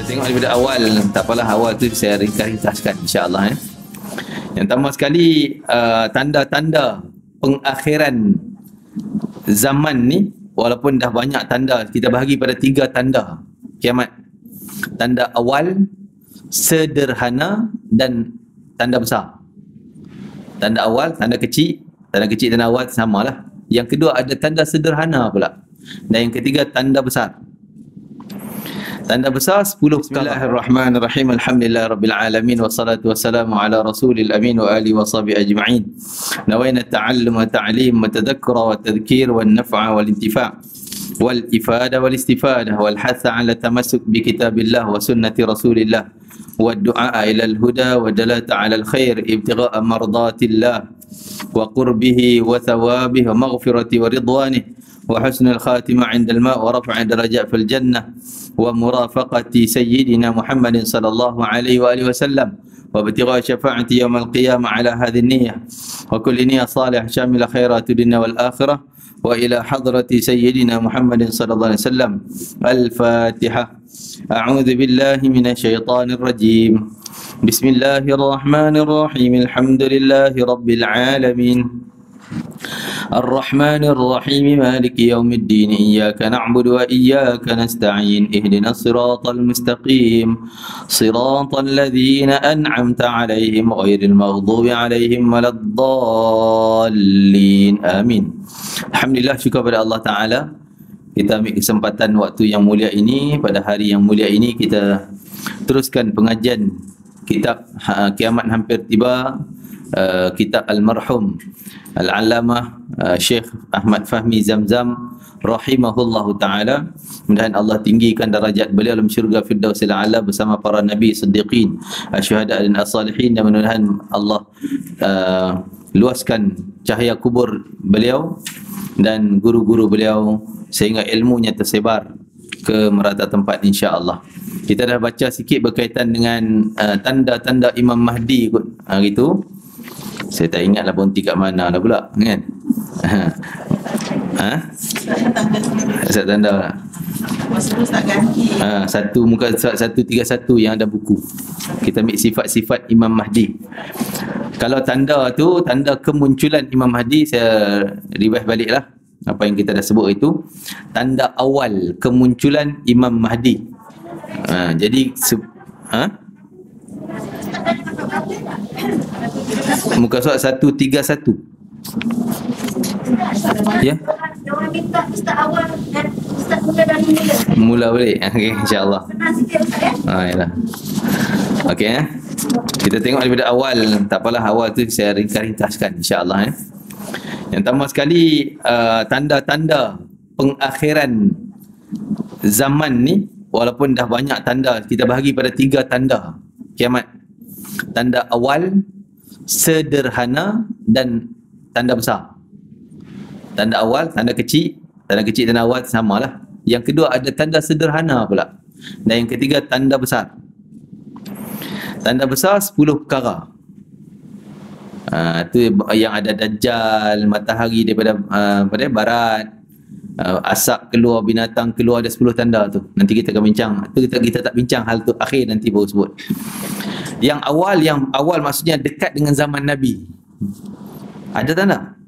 tengok daripada awal, tak apalah, awal tu saya ringkas-ringkaskan insya-Allah. Yang pertama sekali, tanda-tanda pengakhiran zaman ni, walaupun dah banyak tanda, kita bahagi pada 3 tanda kiamat. Tanda awal, sederhana dan tanda besar. Tanda awal, tanda kecil, tanda awal samalah. Yang kedua ada tanda sederhana pula. Dan yang ketiga tanda besar. Tanda besar 10 perkara. Bismillahirrahmanirrahim. Alhamdulillahirabbil alamin wassalatu wassalamu ala rasulil amin wa alihi washabihi ajma'in. Nawaina ta'allum wa ta'lim wa tadhakkura wa tadhkir wa an-naf'a wal intifa' wal ifada wal istifadah wal hatha 'ala tamassuk bi kitabillah wa sunnati rasulillah wa du'a ila al-huda wa dalata 'ala al-khair ibtigha'a mardatillah wa qurbihi wa thawabihi wa maghfirati wa ridwanihi wa husnul khatimah 'inda al-ma' wa raf'a darajat fil jannah wa murafaqati sayyidina Muhammadin sallallahu alaihi wa alihi wasallam wa ibtigha'a syafa'ati yaumil qiyamah 'ala hadhihi an-niyyah wa kulli niyyah salih syamila khairati dunya wal akhirah wa ila hadrati sayyidina Muhammadin sallallahu alaihi wasallam. Al-Fatihah. A'udzu billahi minasy syaithanir rajim. Bismillahirrahmanirrahim. Alhamdulillahi rabbil alamin. الرحمن الرحيم مالك يوم الدين إياك نعبد وإياك نستعين اهدنا الصراط المستقيم صراط الذين أنعمت عليهم غير المغضوب عليهم ولا الضالين آمين. Alhamdulillah, syukur pada Allah Ta'ala, kita ambil kesempatan waktu yang mulia ini, pada hari yang mulia ini kita teruskan pengajian kitab Kiamat Hampir Tiba, kitab Al-Marhum Al-Allamah Syekh Ahmad Fahmi Zamzam rahimahullahu ta'ala. Mudah-mudahan Allah tinggikan darajat beliau dalam syurga Firdausil A'la bersama para Nabi, Siddiqin, Syuhada dan As-Salihin, dan mudah-mudahan Allah luaskan cahaya kubur beliau dan guru-guru beliau sehingga ilmunya tersebar ke merata tempat insya-Allah. Kita dah baca sikit berkaitan dengan tanda-tanda Imam Mahdi kot. Gitu. Saya tak ingatlah bonti kat mana dah pula kan. Ustaz tanda lah. Satu muka surat 131 yang ada buku. Kita ambil sifat-sifat Imam Mahdi. Kalau tanda tu, tanda kemunculan Imam Mahdi, saya revise baliklah apa yang kita dah sebut itu. Tanda awal kemunculan Imam Mahdi. Jadi muka surat 131. Ya. Orang minta ustaz awal dan ustaz mula dari mula boleh. Okey, insya-Allah. Yalah. Okey Kita tengok daripada awal, tak apalah, awal tu saya ringkas-ringkaskan insya-Allah. Yang pertama sekali, tanda-tanda pengakhiran zaman ni, walaupun dah banyak tanda, kita bahagi pada 3 tanda kiamat. Tanda awal, sederhana dan tanda besar. Tanda awal, tanda kecil, tanda awal samalah. Yang kedua ada tanda sederhana pula. Dan yang ketiga tanda besar. Tanda besar 10 perkara. Itu yang ada Dajjal, matahari daripada barat, asap keluar, binatang keluar, ada 10 tanda tu. Nanti kita akan bincang. Kita tak bincang hal tu, akhir nanti baru sebut. Yang awal maksudnya dekat dengan zaman Nabi. Ada tanda?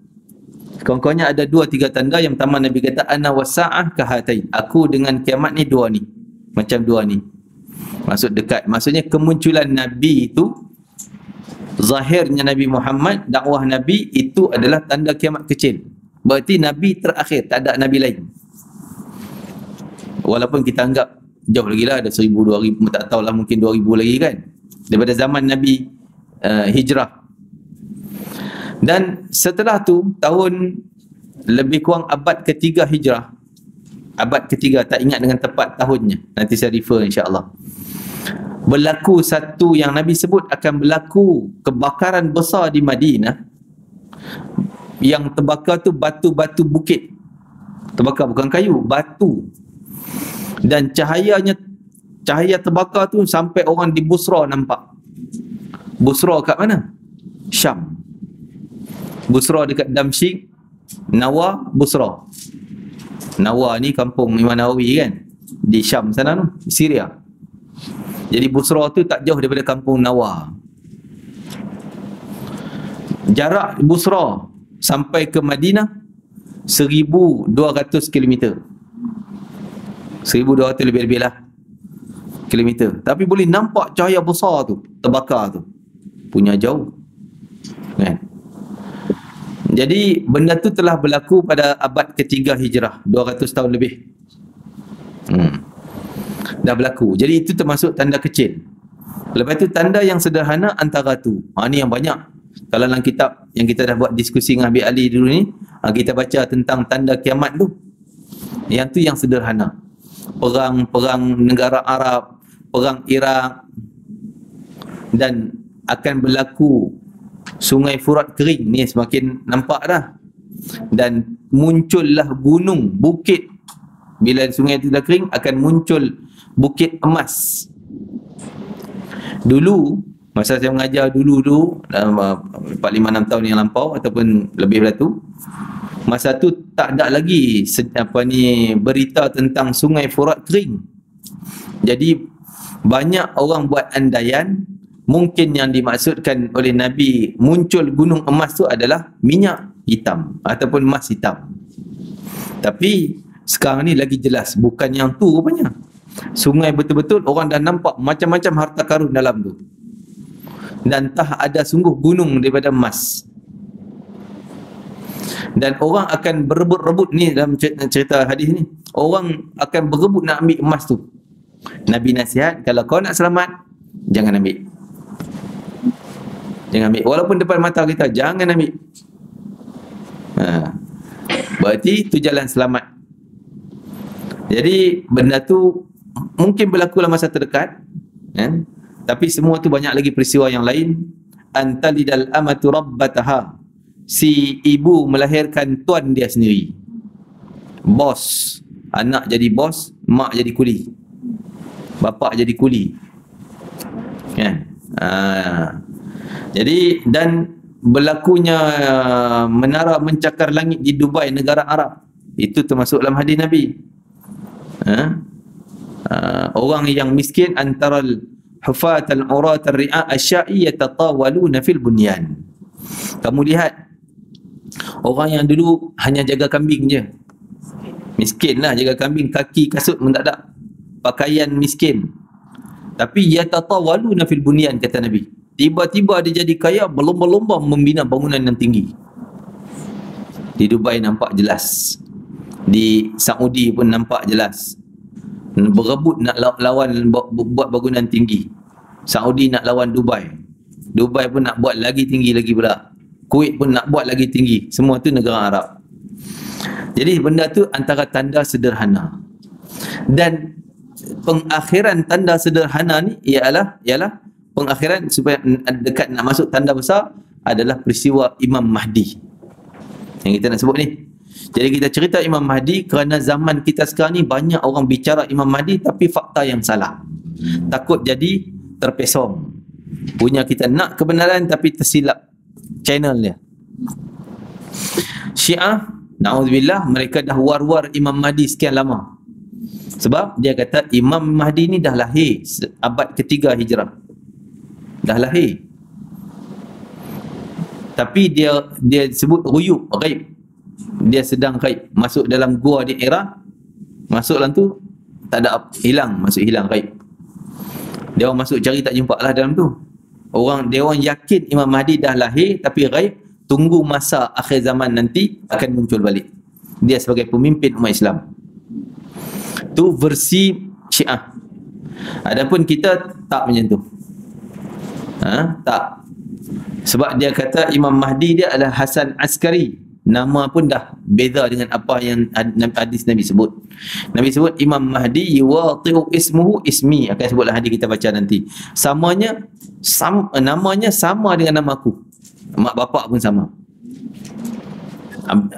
Kawan-kawannya ada 2-3 tanda. Yang pertama Nabi kata ana wasa'ah kahatain. Aku dengan kiamat ni 2 ni. Macam 2 ni. Maksud dekat. Maksudnya kemunculan Nabi itu, zahirnya Nabi Muhammad, dakwah Nabi itu adalah tanda kiamat kecil. Berarti Nabi terakhir, tak ada Nabi lain. Walaupun kita anggap jauh lagi lah, ada 1000, 2000, tak tahulah, mungkin 2000 lagi kan, daripada zaman Nabi hijrah. Dan setelah tu, tahun lebih kurang abad ketiga hijrah, abad ketiga, tak ingat dengan tepat tahunnya, nanti saya refer insya-Allah, berlaku satu yang Nabi sebut akan berlaku kebakaran besar di Madinah. Yang terbakar tu batu-batu bukit. Terbakar bukan kayu, batu. Dan cahaya terbakar tu sampai orang di Busra nampak. Busra kat mana? Syam. Busra dekat Damsyik, Nawa, Busra. Nawa ni kampung Imam Nawawi kan, di Syam sana tu, Syria. Jadi Busra tu tak jauh daripada kampung Nawar. Jarak Busra sampai ke Madinah 1,200 km. 1,200 lebih-lebih lah kilometer. Tapi boleh nampak cahaya besar tu terbakar tu. Punya jauh. Kan? Jadi benda tu telah berlaku pada abad ke-3 Hijrah, 200 tahun lebih. Dah berlaku. Jadi itu termasuk tanda kecil. Lepas tu tanda yang sederhana antara tu. Ni yang banyak. Kalau dalam kitab yang kita dah buat diskusi dengan Habib Ali dulu ni, kita baca tentang tanda kiamat tu. Yang tu yang sederhana. Perang negara Arab, perang Iraq, dan akan berlaku Sungai Furat kering ni semakin nampak dah. Dan muncullah gunung, bukit. Bila sungai itu dah kering, akan muncul bukit emas. Dulu, masa saya mengajar dulu dalam 4-5-6 tahun yang lampau ataupun lebih dari tu, masa tu tak ada lagi berita tentang Sungai Furat kering. Jadi banyak orang buat andaian mungkin yang dimaksudkan oleh Nabi muncul gunung emas tu adalah minyak hitam ataupun emas hitam. Tapi sekarang ni lagi jelas bukan yang tu rupanya. Sungai betul-betul orang dah nampak macam-macam harta karun dalam tu. Dan tak ada sungguh gunung daripada emas. Dan orang akan berebut-rebut ni dalam cerita hadis ni. Orang akan berebut nak ambil emas tu. Nabi nasihat, kalau kau nak selamat, jangan ambil. Jangan ambil. Walaupun depan mata kita, jangan ambil. Berarti tu jalan selamat. Jadi benda tu mungkin berlaku dalam masa terdekat, kan? Tapi semua tu banyak lagi peristiwa yang lain. Antalidal amatu rabbataha. Si ibu melahirkan tuan dia sendiri. Bos. Anak jadi bos, mak jadi kuli. Bapa jadi kuli. Kan? Jadi dan berlakunya menara mencakar langit di Dubai, negara Arab. Itu termasuk dalam hadis Nabi. Orang yang miskin antara hufat al-urat al-ri'a asya'i yatatawaluna fil bunyan. Kamu lihat orang yang dulu hanya jaga kambing je, miskin lah, jaga kambing, kaki kasut pun tak ada, pakaian miskin, tapi yatatawaluna fil bunyan, kata Nabi. Tiba-tiba dia jadi kaya, berlomba-lomba membina bangunan yang tinggi. Di Dubai nampak jelas, di Saudi pun nampak jelas. Berebut nak lawan buat bangunan tinggi. Saudi nak lawan Dubai. Dubai pun nak buat lagi tinggi lagi pula. Kuwait pun nak buat lagi tinggi. Semua tu negara Arab. Jadi benda tu antara tanda sederhana. Dan pengakhiran tanda sederhana ni ialah pengakhiran supaya dekat nak masuk tanda besar adalah peristiwa Imam Mahdi yang kita nak sebut ni. Jadi kita cerita Imam Mahdi kerana zaman kita sekarang ni banyak orang bicara Imam Mahdi tapi fakta yang salah. Takut jadi terpesong. Punya kita nak kebenaran tapi tersilap channel dia. Syiah, na'udzubillah, mereka dah war-war Imam Mahdi sekian lama. Sebab dia kata Imam Mahdi ni dah lahir abad ke-3 Hijrah. Dah lahir. Tapi dia sebut ruyub, ghaib. Dia sedang gaib, masuk dalam gua di Iraq, masuk dalam tu tak ada, hilang, masuk hilang, gaib. Dia orang masuk cari tak jumpa lah dalam tu. Dia orang yakin Imam Mahdi dah lahir tapi gaib, tunggu masa akhir zaman nanti akan muncul balik. Dia sebagai pemimpin umat Islam. Tu versi Syiah. Adapun kita tak menyentuh. Tak. Sebab dia kata Imam Mahdi dia adalah Hasan Askari. Nama pun dah beza dengan apa yang hadis Nabi sebut. Nabi sebut Imam Mahdi yuwati'u ismuhu ismi. Akan sebutlah hadis kita baca nanti. Namanya sama dengan nama aku. Mak bapak pun sama.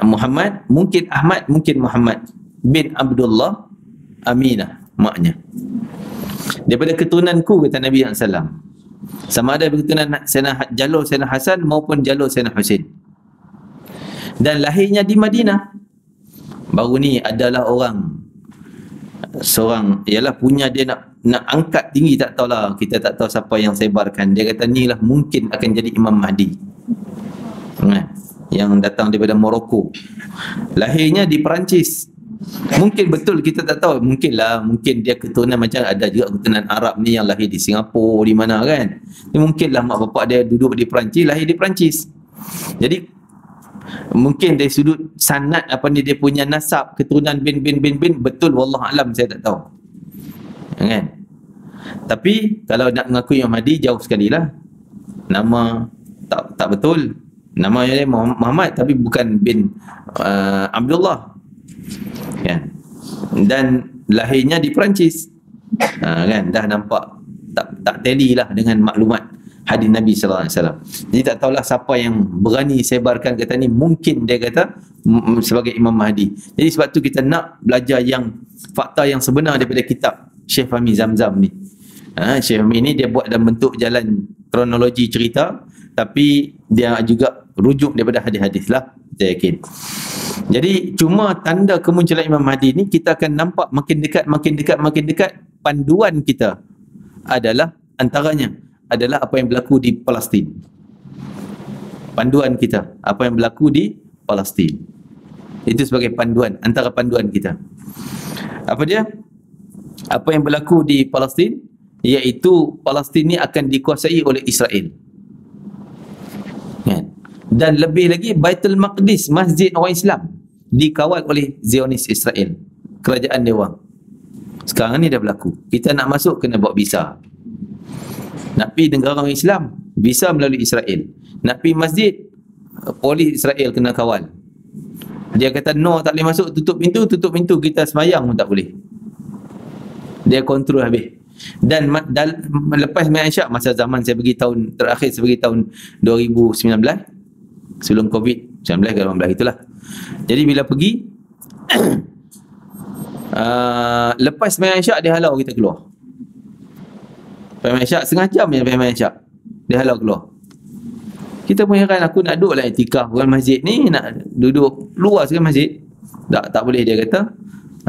Muhammad, mungkin Ahmad, mungkin Muhammad bin Abdullah Aminah, maknya. Daripada keturunanku, kata Nabi SAW. Sama ada keturunan jalur Sayyidina Hasan maupun jalur Sayyidina Husain. Dan lahirnya di Madinah. Baru ni adalah orang seorang ialah punya dia nak angkat tinggi, tak tahulah, kita tak tahu siapa yang sebarkan. Dia kata ni lah mungkin akan jadi Imam Mahdi, yang datang daripada Morocco, lahirnya di Perancis. Mungkin betul, kita tak tahu, mungkin dia keturunan macam ada juga keturunan Arab ni yang lahir di Singapura, di mana kan. Mungkinlah mak bapak dia duduk di Perancis, lahir di Perancis. Jadi mungkin dari sudut sanad apa ni, dia punya nasab keturunan bin betul, wallah alam, saya tak tahu kan. Tapi kalau nak mengaku Imam Mahdi, jauh sekali lah. Nama tak betul, nama dia Muhammad tapi bukan bin Abdullah kan. Dan lahirnya di Perancis, kan, dah nampak tak tally lah dengan maklumat hadis Nabi sallallahu alaihi wasallam. Jadi tak tahulah siapa yang berani sebarkan kata ni mungkin dia kata sebagai Imam Mahdi. Jadi sebab tu kita nak belajar yang fakta yang sebenar daripada kitab Syekh Fahmi Zamzam ni. Syekh Fahmi ni dia buat dalam bentuk jalan kronologi cerita, tapi dia juga rujuk daripada hadis-hadis lah, saya yakin. Jadi cuma tanda kemunculan Imam Mahdi ni kita akan nampak makin dekat. Panduan kita adalah antaranya adalah apa yang berlaku di Palestin. Panduan kita apa yang berlaku di Palestin. Itu sebagai panduan, antara panduan kita. Apa dia? Apa yang berlaku di Palestin, iaitu Palestin ni akan dikuasai oleh Israel. Dan lebih lagi Baitul Maqdis, masjid orang Islam, dikawal oleh Zionis Israel, kerajaan dewa. Sekarang ni dah berlaku. Kita nak masuk kena buat visa. Nak pergi negara orang Islam, visa melalui Israel. Nak pergi masjid, polis Israel kena kawal. Dia kata no, tak boleh masuk, tutup pintu, kita semayang pun tak boleh. Dia kontrol habis. Dan lepas Sembahyang Isyak, masa zaman saya pergi tahun terakhir, saya pergi tahun 2019, sebelum COVID-19 ke 18 itulah. Jadi bila pergi lepas Sembahyang Isyak dia halau kita keluar. Sembahyang Isyak setengah jam je, Sembahyang Isyak dia halau keluar. Kita pun heran, aku nak duduk lah iktikaf bukan masjid ni, nak duduk luar sekali masjid, tak boleh. Dia kata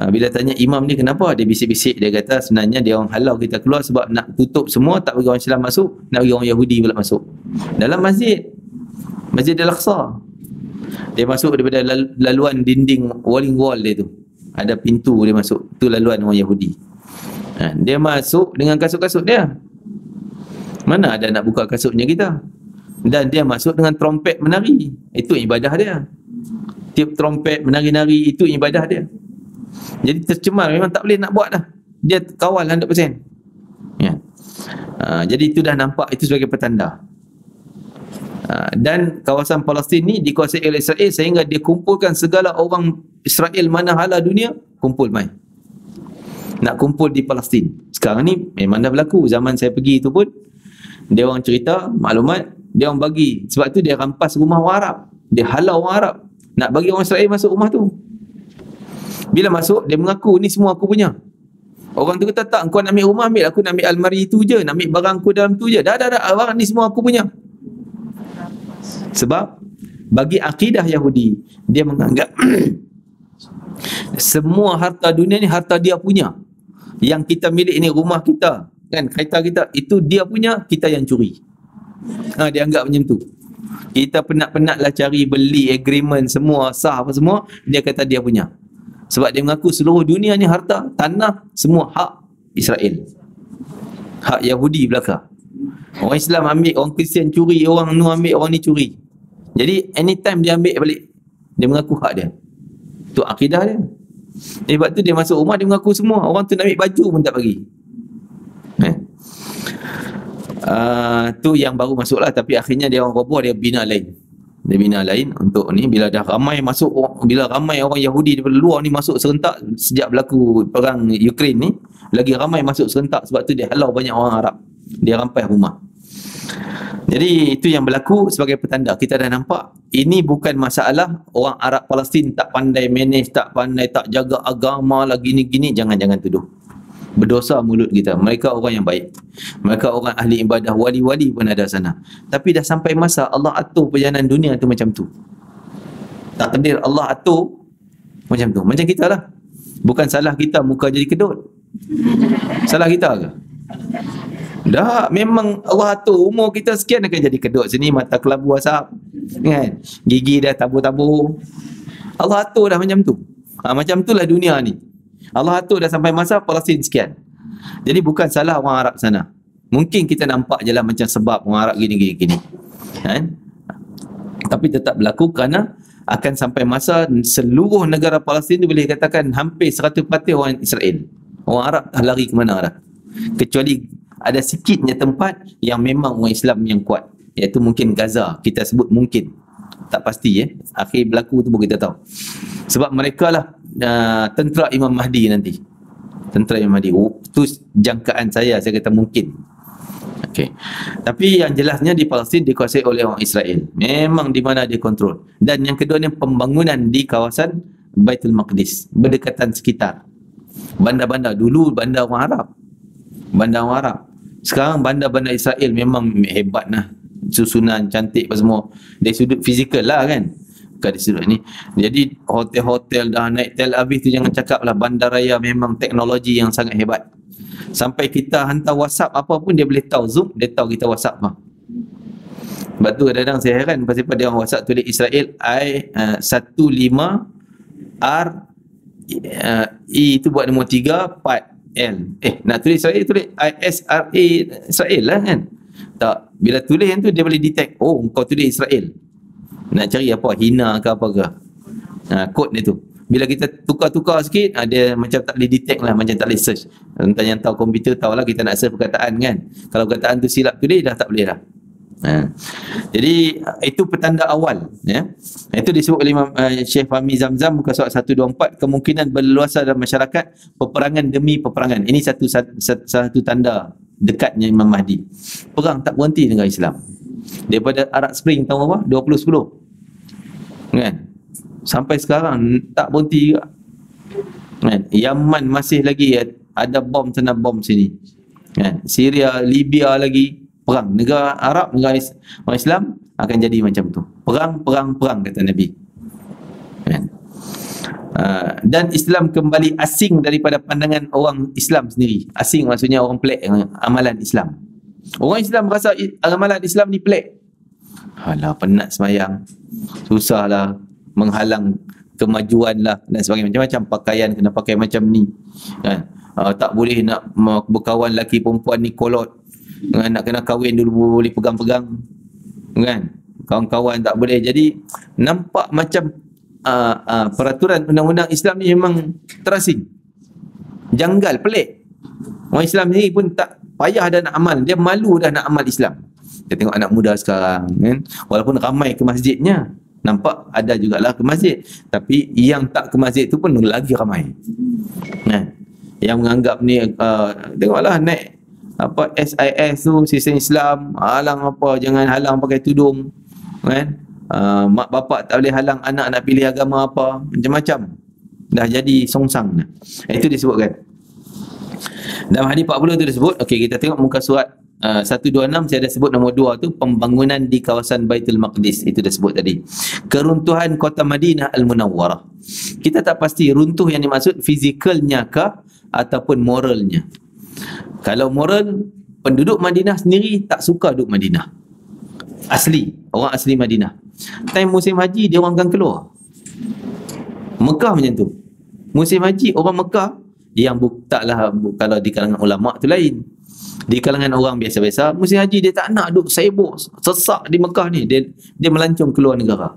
bila tanya imam ni kenapa, dia bisik-bisik, dia kata sebenarnya dia orang halau kita keluar sebab nak tutup semua, tak bagi orang Islam masuk, nak bagi orang Yahudi pula masuk dalam masjid Al-Aqsa. Dia masuk daripada laluan dinding walling wall dia tu, ada pintu dia masuk, tu laluan orang Yahudi. Dia masuk dengan kasut-kasut dia, mana ada nak buka kasutnya kita. Dan dia masuk dengan trompet menari, itu ibadah dia. Tiup trompet menari-nari, itu ibadah dia. Jadi tercemar, memang tak boleh nak buat dah. Dia kawal 100%. Ya. Jadi itu dah nampak, itu sebagai petanda. Dan kawasan Palestin ni dikuasai oleh Israel sehingga dia kumpulkan segala orang Israel mana hala dunia, kumpul mai. Nak kumpul di Palestin. Sekarang ni memang dah berlaku. Zaman saya pergi tu pun, dia orang cerita, maklumat, dia orang bagi. Sebab tu dia rampas rumah orang Arab. Dia halau orang Arab, nak bagi orang Israel masuk rumah tu. Bila masuk, dia mengaku ni semua aku punya. Orang tu kata tak, kau nak ambil rumah, ambil. Aku nak ambil almari tu je, nak ambil barang aku dalam tu je. Dah, barang ni semua aku punya. Sebab bagi akidah Yahudi, dia menganggap semua harta dunia ni harta dia punya. Yang kita milik ni, rumah kita kan, kereta kita, itu dia punya, kita yang curi. Dia anggap macam tu. Kita penat-penatlah cari, beli agreement semua, sah apa semua, dia kata dia punya. Sebab dia mengaku seluruh dunia ni harta, tanah, semua hak Israel. Hak Yahudi belaka. Orang Islam ambil, orang Kristian curi, orang nu ambil, orang ni curi. Jadi anytime dia ambil balik, dia mengaku hak dia. Tu akidah dia. Sebab tu dia masuk rumah, dia mengaku semua. Orang tu nak ambil baju pun tak bagi. Tu yang baru masuk lah. Tapi akhirnya dia orang roboh, dia bina lain. Dia bina lain untuk ni. Bila dah ramai masuk, bila ramai orang Yahudi daripada luar ni masuk serentak, sejak berlaku perang Ukraine ni, lagi ramai masuk serentak. Sebab tu dia halau banyak orang Arab, dia rampai rumah. Jadi itu yang berlaku sebagai petanda. Kita dah nampak, ini bukan masalah orang Arab Palestin tak pandai manage, tak pandai, tak jaga agama lah, gini-gini. Jangan tuduh. Berdosa mulut kita. Mereka orang yang baik, mereka orang ahli ibadah, wali-wali pun ada sana. Tapi dah sampai masa Allah atur perjalanan dunia tu macam tu. Takdir Allah atur macam tu. Macam kita lah, Bukan salah kita muka jadi kedut. Salah kita ke? Dah, memang Allah atur umur kita sekian akan jadi kedut sini, mata kelabu asap, kan? Gigi dah tabur-tabur. Allah atur dah macam tu. Macam itulah dunia ni. Allah atur dah sampai masa Palestin sekian. Jadi bukan salah orang Arab sana. Mungkin kita nampak je lah macam sebab orang Arab gini. Kan? Tapi tetap berlaku kerana akan sampai masa seluruh negara Palestin tu boleh katakan hampir 100% orang Israel. Orang Arab dah lari ke mana dah. Kecuali ada sikitnya tempat yang memang orang Islam yang kuat, iaitu mungkin Gaza. Kita sebut mungkin, tak pasti akhir berlaku tu pun kita tahu. Sebab mereka lah tentera Imam Mahdi nanti. Tentera Imam Mahdi. Itu jangkaan saya kata mungkin. Okey. Tapi yang jelasnya di Palestin dikuasai oleh orang Israel. Memang di mana dia kontrol. Dan yang kedua ni pembangunan di kawasan Baitul Maqdis, berdekatan sekitar. Bandar-bandar dulu bandar orang Arab. Bandar orang Arab. Sekarang bandar-bandar Israel memang hebat lah. Susunan cantik apa semua. Dari sudut fizikal lah kan. Bukan dari sudut ni. Jadi hotel-hotel dah naik Tel Aviv tu jangan cakap lah. Bandaraya memang teknologi yang sangat hebat. Sampai kita hantar WhatsApp apa pun dia boleh tahu Zoom, dia tahu kita WhatsApp apa. Sebab tu kadang-kadang saya heran pasal pada orang WhatsApp tulis Israel I15R I tu buat nombor 3 part L. Nak tulis Israel, tulis ISRA Israel lah kan. Tak, bila tulis yang tu dia boleh detect, oh kau tulis Israel. Nak cari apa, hina ke apa ke. Kod dia tu. Bila kita tukar-tukar sikit, dia macam tak boleh detect lah, macam tak boleh search. Tentang yang tahu komputer tahulah kita nak search perkataan kan. Kalau perkataan tu silap tulis dah tak boleh dah. Jadi itu petanda awal ya. Itu disebut oleh Syekh Fahmi Zamzam muka surat 124, kemungkinan berleluasa dalam masyarakat peperangan demi peperangan. Ini satu tanda dekatnya Imam Mahdi. Perang tak berhenti dengan Islam. Daripada Arab Spring tahun apa? 2010. Kan? Sampai sekarang tak berhenti juga. Kan? Yaman masih lagi ada bom sana bom sini. Kan? Syria, Libya lagi perang. Negara Arab, negara orang Islam akan jadi macam tu. Perang kata Nabi. Kan? Dan Islam kembali asing daripada pandangan orang Islam sendiri. Asing maksudnya orang pelik amalan Islam. Orang Islam rasa amalan Islam ni pelik. Alah, penat semayang, susah lah, menghalang kemajuan lah dan sebagainya. Macam-macam pakaian kena pakai macam ni kan? Tak boleh nak berkawan lelaki perempuan ni kolot. Nak kena kahwin dulu boleh pegang-pegang kan, kawan-kawan tak boleh. Jadi nampak macam peraturan undang-undang Islam ni memang terasing, janggal, pelik. Orang Islam ni pun tak payah dah nak amal, dia malu dah nak amal Islam. Kita tengok anak muda sekarang kan, walaupun ramai ke masjidnya, nampak ada jugalah ke masjid, tapi yang tak ke masjid tu pun lagi ramai kan? Yang menganggap ni tengoklah naik apa SIS tu, sistem Islam, halang apa, jangan halang pakai tudung kan. Mak bapak tak boleh halang anak nak pilih agama apa, macam-macam dah jadi songsang. Itu disebutkan dalam hadis 40 tu disebut. Okey, kita tengok muka surat 126, saya dah sebut nombor 2 tu, pembangunan di kawasan Baitul Maqdis. Itu dah sebut tadi. Keruntuhan kota Madinah Al-Munawwarah, kita tak pasti runtuh yang dimaksud fizikalnya kah ataupun moralnya. Kalau moral, penduduk Madinah sendiri tak suka duduk Madinah. Asli, orang asli Madinah. Time musim haji dia orang akan keluar. Mekah macam tu. Musim haji orang Mekah yang taklah, kalau di kalangan ulama tu lain. Di kalangan orang biasa-biasa, musim haji dia tak nak duduk sibuk sesak di Mekah ni. Dia melancong keluar negara.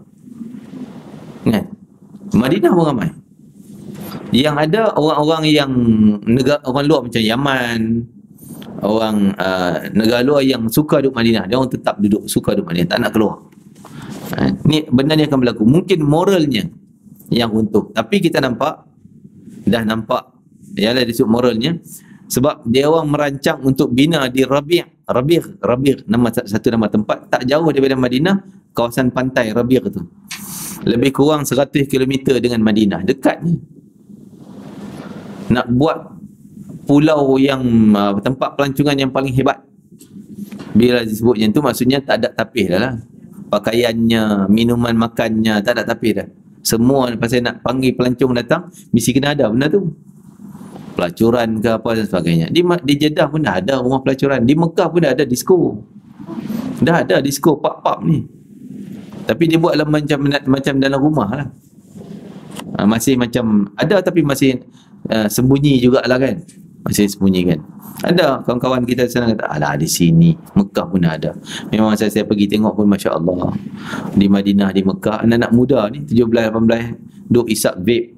Kan? Madinah pun ramai. Yang ada orang-orang yang orang luar macam Yaman, orang negara luar yang suka duduk Madinah, dia orang tetap duduk, suka duduk Madinah, tak nak keluar. Ni benda ni akan berlaku. Mungkin moralnya yang runtuh, tapi kita nampak, dah nampak ialah disebut moralnya, sebab dia orang merancang untuk bina di Rabi', nama satu nama tempat tak jauh daripada Madinah, kawasan pantai Rabi' tu. Lebih kurang 100 km dengan Madinah, dekatnya. Nak buat pulau yang tempat pelancongan yang paling hebat. Bila disebut macam tu, maksudnya tak ada tapis dah lah. Pakaiannya, minuman makannya, tak ada tapis dah. Semua pasal nak panggil pelancong datang, mesti kena ada benda tu. Pelacuran ke apa dan sebagainya. Di Jeddah pun dah ada rumah pelacuran. Di Mekah pun dah ada disko. Dah ada disko pub-pub ni. Tapi dia buat macam dalam rumah lah. Masih macam ada, tapi masih sembunyi jugalah kan. Masih sembunyi kan. Ada kawan-kawan kita sana kata, alah di sini Mekah pun ada. Memang saya pergi tengok pun Masya Allah. Di Madinah, di Mekah, anak-anak muda ni 17-18 duk isap vape,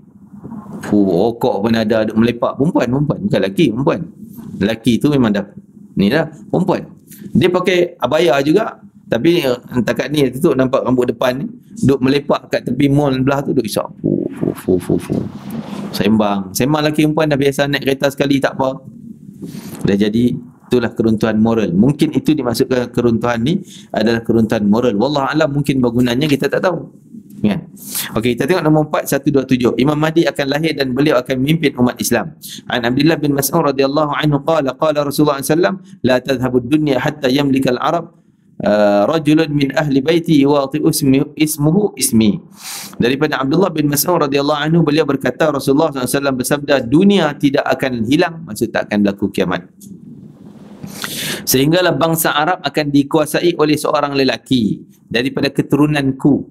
rokok pun ada, duk melepak. Perempuan bukan lelaki, perempuan. Lelaki tu memang dah ni dah perempuan. Dia pakai abaya juga, tapi takat ni tutup nampak rambut depan ni, duk melepak kat tepi mall belah tu, duk isap. Sembang lelaki perempuan dah biasa naik kereta sekali tak apa. Dah jadi, itulah keruntuhan moral. Mungkin itu dimaksudkan keruntuhan ni adalah keruntuhan moral. Wallah alam, mungkin bergunanya kita tak tahu. Kan? Okey, kita tengok nombor 4, 127. Imam Mahdi akan lahir dan beliau akan memimpin umat Islam. An Abdullah bin Mas'ud radhiyallahu anhu qala Rasulullah sallallahu alaihi wasallam la tadhhabu ad-dunya hatta yamlika al-arab rajulun min ahli baiti yuwati'u ismuhu ismi. Daripada Abdullah bin Mas'ud radhiyallahu anhu, beliau berkata Rasulullah SAW bersabda, dunia tidak akan hilang, maksud tak akan berlaku kiamat, sehinggalah bangsa Arab akan dikuasai oleh seorang lelaki daripada keturunanku,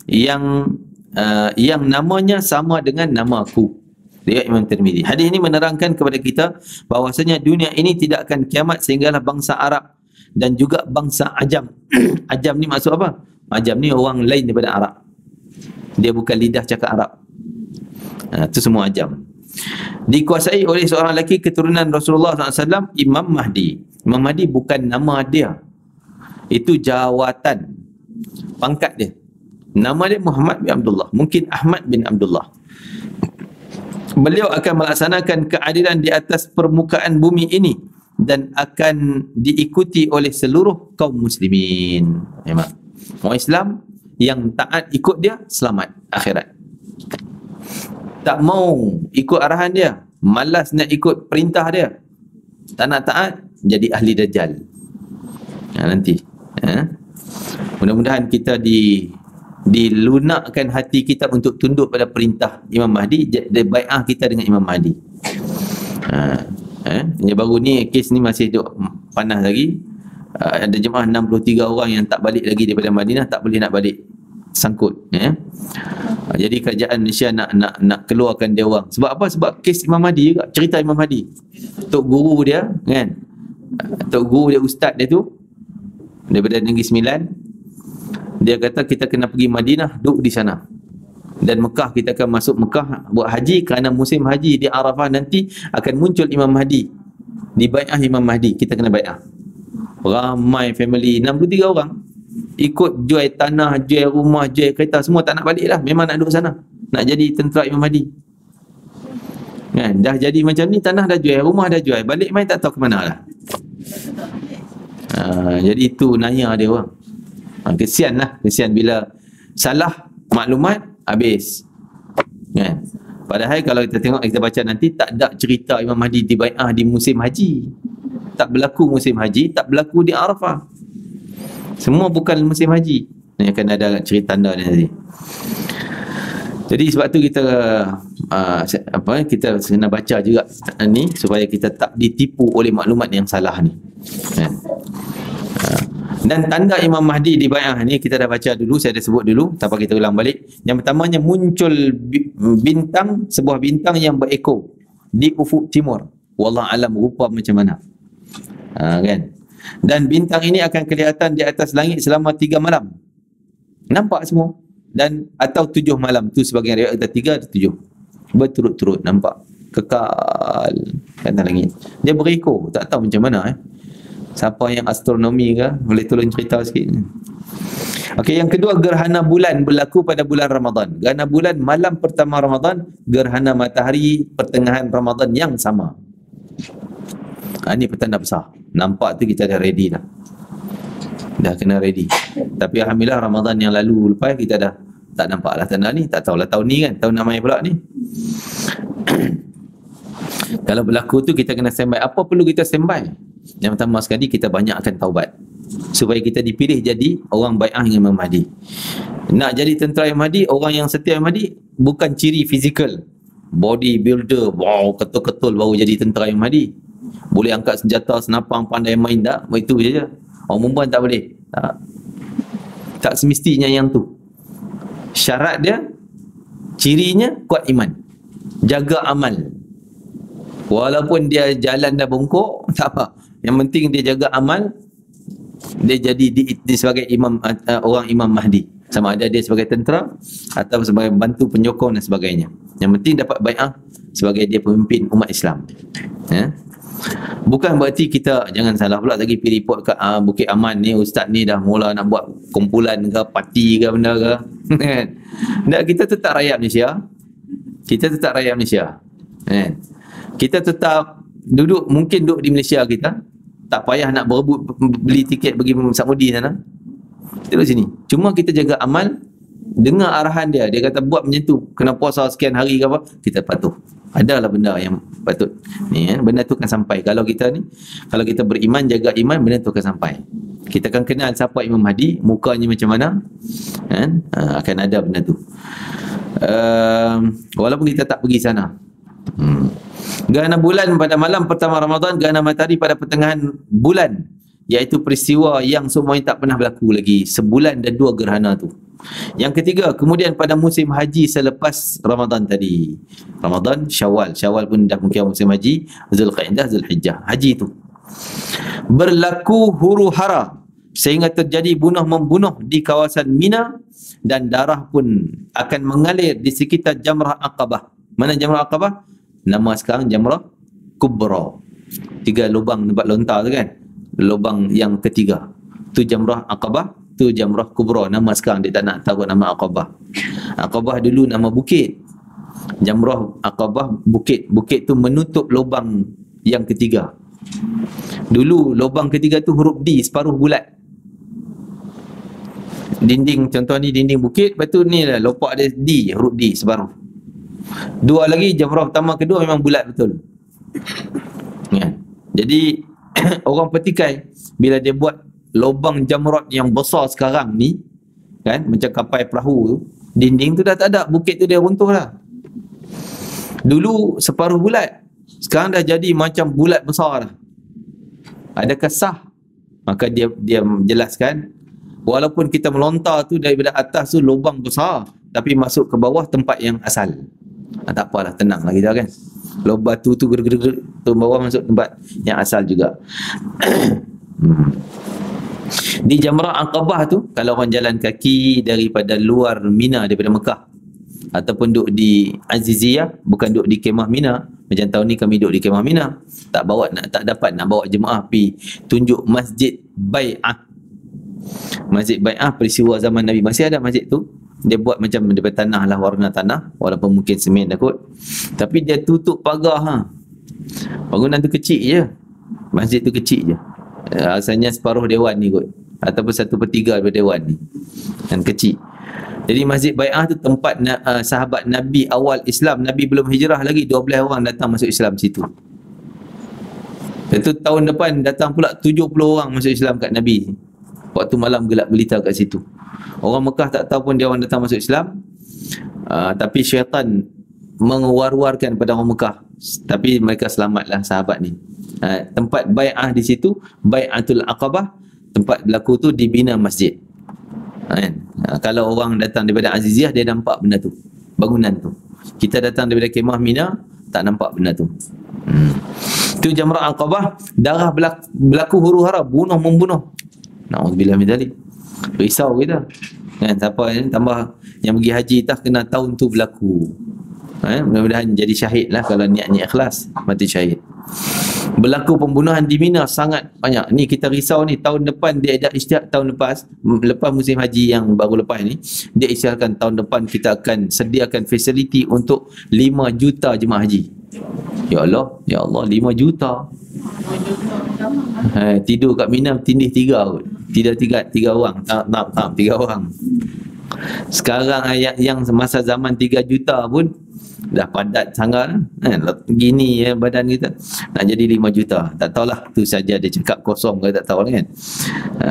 yang namanya sama dengan namaku. Riwayat Imam Tirmizi. Hadis ini menerangkan kepada kita bahwasanya dunia ini tidak akan kiamat sehinggalah bangsa Arab dan juga bangsa Ajam. Ajam ni maksud apa? Ajam ni orang lain daripada Arab. Dia bukan lidah cakap Arab. Itu semua Ajam. Dikuasai oleh seorang lelaki keturunan Rasulullah SAW, Imam Mahdi. Imam Mahdi bukan nama dia. Itu jawatan, pangkat dia. Nama dia Muhammad bin Abdullah. Mungkin Ahmad bin Abdullah. Beliau akan melaksanakan keadilan di atas permukaan bumi ini dan akan diikuti oleh seluruh kaum muslimin. Memang orang Islam yang taat ikut dia selamat akhirat. Tak mau ikut arahan dia, malas nak ikut perintah dia, tak nak taat, jadi ahli dajjal. Nanti mudah-mudahan kita dilunakkan hati kita untuk tunduk pada perintah Imam Mahdi, bai'ah kita dengan Imam Mahdi. Yang baru ni, kes ni masih duk panas lagi. Ada jemaah 63 orang yang tak balik lagi daripada Madinah, tak boleh nak balik, sangkut. Jadi kerajaan Malaysia nak keluarkan dia orang. Sebab apa? Sebab kes Imam Mahdi juga, cerita Imam Mahdi. Tok guru dia kan, tok guru dia, ustaz dia tu daripada Negeri Sembilan, dia kata kita kena pergi Madinah, duduk di sana, dan Mekah, kita akan masuk Mekah buat haji, kerana musim haji di Arafah nanti akan muncul Imam Mahdi. Di bai'ah Imam Mahdi, kita kena bai'ah. Ramai family, 63 orang ikut, jual tanah, jual rumah, jual kereta, semua tak nak balik lah. Memang nak duduk sana, nak jadi tentera Imam Mahdi kan. Dah jadi macam ni, tanah dah jual, rumah dah jual, balik main tak tahu ke mana lah. Jadi itu naya dia orang. Kesian lah, kesian bila salah maklumat, habis kan. Padahal kalau kita tengok, kita baca nanti, tak ada cerita Imam Mahdi di bai'ah di musim haji. Tak berlaku musim haji, tak berlaku di Arafah. Semua bukan musim haji. Ini akan ada cerita tanda dia nanti. Jadi sebab tu kita kita kena baca juga ni, supaya kita tak ditipu oleh maklumat yang salah ni kan. Dan tanda Imam Mahdi di bai'ah ni kita dah baca dulu, saya dah sebut dulu, tanpa kita ulang balik. Yang pertamanya, muncul bintang, sebuah bintang yang berekor di ufuk timur. Wallah alam rupa macam mana. Kan? Dan bintang ini akan kelihatan di atas langit selama 3 malam. Nampak semua. Dan atau 7 malam. Tu sebagian riwayat kata 3 atau 7. Berturut-turut nampak. Kekal kan langit. Dia berekor, tak tahu macam mana Siapa yang astronomi ke, boleh tolong cerita sikit. Okey, yang kedua, gerhana bulan berlaku pada bulan Ramadan. Gerhana bulan malam pertama Ramadan, gerhana matahari pertengahan Ramadan yang sama. Ini petanda besar. Nampak tu kita dah ready dah. Dah kena ready. Tapi alhamdulillah Ramadan yang lalu lepas kita dah tak nampak lah tanda ni. Tak tahulah tahun ni kan, tahun nak main pula ni. Kalau berlaku tu kita kena standby. Apa perlu kita standby? Yang pertama sekali, kita banyakkan taubat. supaya kita dipilih jadi orang bai'ah dengan Imam Mahdi. Nak jadi tentera Imam Mahdi, orang yang setia Imam Mahdi bukan ciri fizikal, body builder, wow, ketul-ketul baru jadi tentera Imam Mahdi. Boleh angkat senjata, senapang, pandai main, tak? Itu je. Orang perempuan tak boleh. Tak semestinya yang tu. Syarat dia, cirinya kuat iman, jaga amal. Walaupun dia jalan dah bongkok, tak apa. Yang penting dia jaga amal, dia jadi di sebagai imam, orang Imam Mahdi. Sama ada dia sebagai tentera atau sebagai bantu penyokong dan sebagainya. Yang penting dapat bai'ah sebagai dia pemimpin umat Islam. Ya. Bukan berarti kita, jangan salah pula lagi pergi report kat Bukit Aman ni, ustaz ni dah mula nak buat kumpulan ke, parti ke, benda ke. Tak, kita tetap rakyat Malaysia. Kita tetap rakyat Malaysia. Kita tetap mungkin duduk di Malaysia kita. Tak payah nak berebut beli tiket pergi Saudi sana. Kita duduk sini. Cuma kita jaga amal, dengar arahan dia. Dia kata buat macam tu, kena puasa sekian hari ke apa, kita patuh. Adalah benda yang patut. Ni benda tu akan sampai. Kalau kita beriman, jaga iman, benda tu akan sampai. Kita akan kenal siapa Imam Mahdi, mukanya macam mana. Akan ada benda tu. Walaupun kita tak pergi sana. Gerhana bulan pada malam pertama Ramadan, gerhana matahari pada pertengahan bulan, iaitu peristiwa yang semuanya tak pernah berlaku lagi. Sebulan dan 2 gerhana tu. Yang ketiga, kemudian pada musim haji selepas Ramadan tadi. Ramadan, Syawal. Syawal pun dah mungkin musim haji. Zulqa'dah, Zulhijjah. Haji tu. Berlaku huru hara sehingga terjadi bunuh-membunuh di kawasan Mina, dan darah pun akan mengalir di sekitar Jamrah Aqabah. Mana Jamrah Aqabah? Nama sekarang Jamrah Kubra. 3 lubang tempat lontar tu kan. Lubang yang ketiga. Tu Jamrah Aqabah, tu Jamrah Kubra. Nama sekarang dia tak nak tahu nama Aqabah. Aqabah dulu nama bukit. Jamrah Aqabah bukit. Bukit tu menutup lubang yang ketiga. Dulu lubang ketiga tu huruf D, separuh bulat. Dinding, contoh ni dinding bukit, lepas tu ni lah lopak dia D, huruf D separuh. 2 lagi, Jamrah pertama kedua memang bulat betul. Ya. Jadi orang petikai bila dia buat lubang jamrat yang besar sekarang ni kan, macam kapal perahu tu, dinding tu dah tak ada, bukit tu dia runtuh lah. Dulu separuh bulat, sekarang dah jadi macam bulat besar lah. Adakah sah? Maka dia menjelaskan, walaupun kita melontar tu daripada atas tu lubang besar, tapi masuk ke bawah tempat yang asal. Tak apalah, tenang lah kita kan. Lubang batu tu gerg-gerg tu bawah masuk tempat yang asal juga. Di Jamrah Aqabah tu, kalau orang jalan kaki daripada luar Mina, daripada Mekah, ataupun duduk di Aziziyah, bukan duduk di kemah Mina. Macam tahun ni kami duduk di kemah Mina, tak dapat nak bawa jemaah pergi tunjuk Masjid Bai'ah. Masjid Bai'ah peristiwa zaman Nabi, masih ada masjid tu. Dia buat macam daripada tanah lah, warna tanah, walaupun mungkin semen dah kot, tapi dia tutup pagar. Bangunan tu kecil je, masjid tu kecil je, rasanya separuh dewan ni kot, ataupun 1/3 daripada dewan ni, dan kecil. Jadi Masjid Bai'ah tu tempat sahabat Nabi awal Islam, Nabi belum hijrah lagi, 12 orang datang masuk Islam situ. Itu tahun depan datang pula 70 orang masuk Islam kat Nabi, waktu malam gelap gelita kat situ. Orang Mekah tak tahu pun dia orang datang masuk Islam. Tapi syaitan mengewar-warkan pada orang Mekah, tapi mereka selamatlah sahabat ni. Tempat bai'ah di situ, Bai'atul Aqabah, tempat berlaku tu dibina masjid. Kalau orang datang daripada Aziziyah, dia nampak benda tu, bangunan tu. Kita datang daripada kemah Mina, tak nampak benda tu. Itu Jamrah Aqabah. Darah berlaku huru-hara, bunuh-membunuh. Na'udzubillah min dzalik. Risau kita kan, siapa yang tambah yang pergi haji tak kena tahun tu berlaku. Mudah-mudahan jadi syahid lah, kalau niatnya ikhlas, mati syahid. Berlaku pembunuhan di Mina sangat banyak. Ni kita risau ni, tahun depan dia ada isytihar, tahun lepas musim haji yang baru lepas ni, dia isytiharkan tahun depan kita akan sediakan fasiliti untuk 5 juta jemaah haji. Ya Allah 5 juta. Tidur kat Mina tindih 3 kot. Tidak 3 orang. Tak 3 orang. Sekarang yang masa zaman 3 juta pun dah padat sangat kan, gini ya badan kita, nak jadi 5 juta. Tak tahulah tu saja dia cakap kosong ke, tak tahu kan.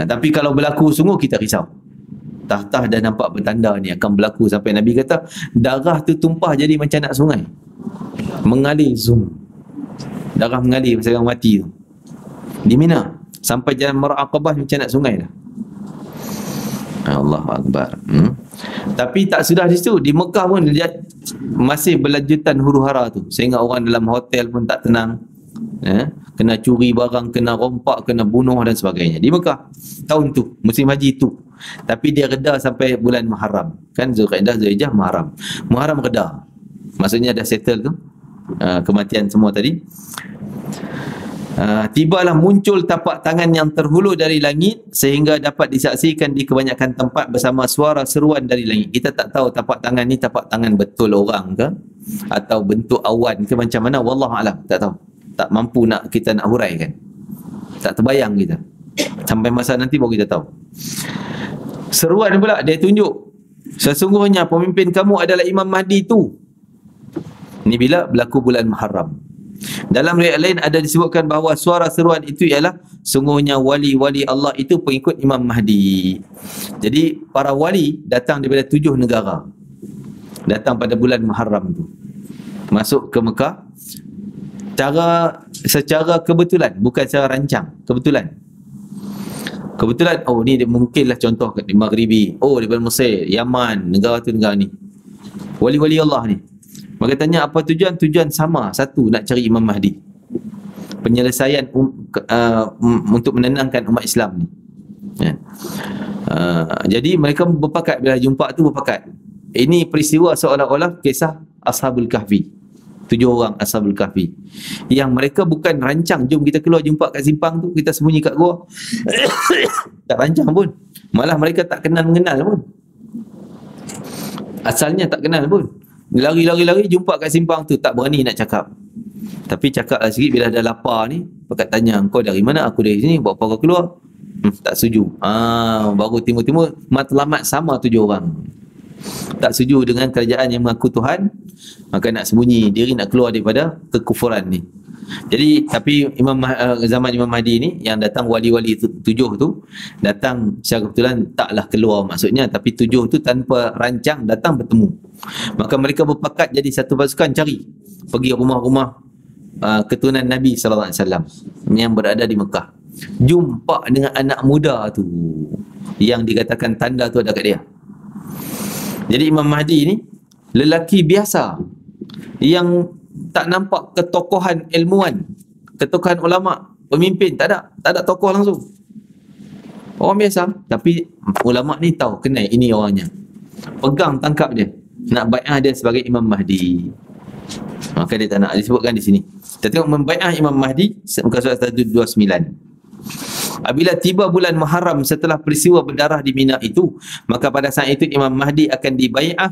Tapi kalau berlaku sungguh kita risau. Tah-tah dah nampak bertanda ni akan berlaku, sampai Nabi kata darah tu tumpah jadi macam nak sungai, mengalir zoom, darah mengalir masa orang mati tu di Mina, sampai jalan Aqabah macam nak sungai dah. Allahu Akbar. Tapi tak sudah di situ, di Mekah pun masih berlanjutan huru-hara tu, sehingga orang dalam hotel pun tak tenang, kena curi barang, kena rompak, kena bunuh dan sebagainya di Mekah tahun tu, musim haji tu. Tapi dia reda sampai bulan Muharram, kan Zulkaidah, Zulhijjah, Muharram reda, maksudnya dah settle tu, kematian semua tadi. Tibalah muncul tapak tangan yang terhulur dari langit sehingga dapat disaksikan di kebanyakan tempat bersama suara seruan dari langit. Kita tak tahu tapak tangan ni tapak tangan betul orang ke atau bentuk awan ke macam mana, wallahualam, tak tahu, tak mampu nak kita nak huraikan, tak terbayang kita, sampai masa nanti baru kita tahu. Seruan pula dia tunjuk, sesungguhnya pemimpin kamu adalah Imam Mahdi tu. Ini bila berlaku bulan Muharram. Dalam riwayat lain ada disebutkan bahawa suara seruan itu ialah sungguhnya wali-wali Allah itu pengikut Imam Mahdi. Jadi para wali datang daripada 7 negara, datang pada bulan Muharram tu, masuk ke Mekah secara kebetulan, bukan secara rancang, kebetulan. Oh ni dia mungkinlah contoh di Maghribi, oh daripada Mesir, Yaman, negara tu negara ni, wali-wali Allah ni. Maka tanya apa tujuan? Tujuan sama, satu, nak cari Imam Mahdi, penyelesaian untuk menenangkan umat Islam ni. Jadi mereka berpakat, bila jumpa tu berpakat. Ini peristiwa seolah-olah kisah Ashabul Kahfi, 7 orang Ashabul Kahfi, yang mereka bukan rancang, jom kita keluar jumpa kat simpang tu, kita sembunyi kat gua. Tak rancang pun, malah mereka tak kenal-mengenal pun, asalnya tak kenal pun. Lari jumpa kat simpang tu, tak berani nak cakap. Tapi cakaplah sikit, bila dah lapar ni, pakat tanya, kau dari mana? Aku dari sini, buat apa kau keluar? Tak setuju. Baru timur-timur matlamat sama 7 orang. Tak setuju dengan kerajaan yang mengaku Tuhan, maka nak sembunyi diri, nak keluar daripada kekufuran ni. Jadi tapi zaman Imam Mahdi ni yang datang, wali-wali 7 tu datang secara kebetulan, taklah keluar maksudnya, tapi 7 tu tanpa rancang datang bertemu. Maka mereka berpakat jadi satu pasukan, cari, pergi rumah-rumah keturunan Nabi SAW yang berada di Mekah, jumpa dengan anak muda tu yang dikatakan tanda tu ada kat dia. Jadi Imam Mahdi ni lelaki biasa yang tak nampak ketokohan ilmuwan, ketokohan ulama, pemimpin, tak ada tokoh langsung, orang biasa. Tapi ulama ni tahu, kenal ini orangnya, pegang tangkap dia, nak bai'ah dia sebagai Imam Mahdi. Maka dia tak nak disebutkan di sini. Kita tengok membai'ah Imam Mahdi, muka surat 129. Apabila tiba bulan Muharram setelah peristiwa berdarah di Mina itu, maka pada saat itu Imam Mahdi akan dibai'ah,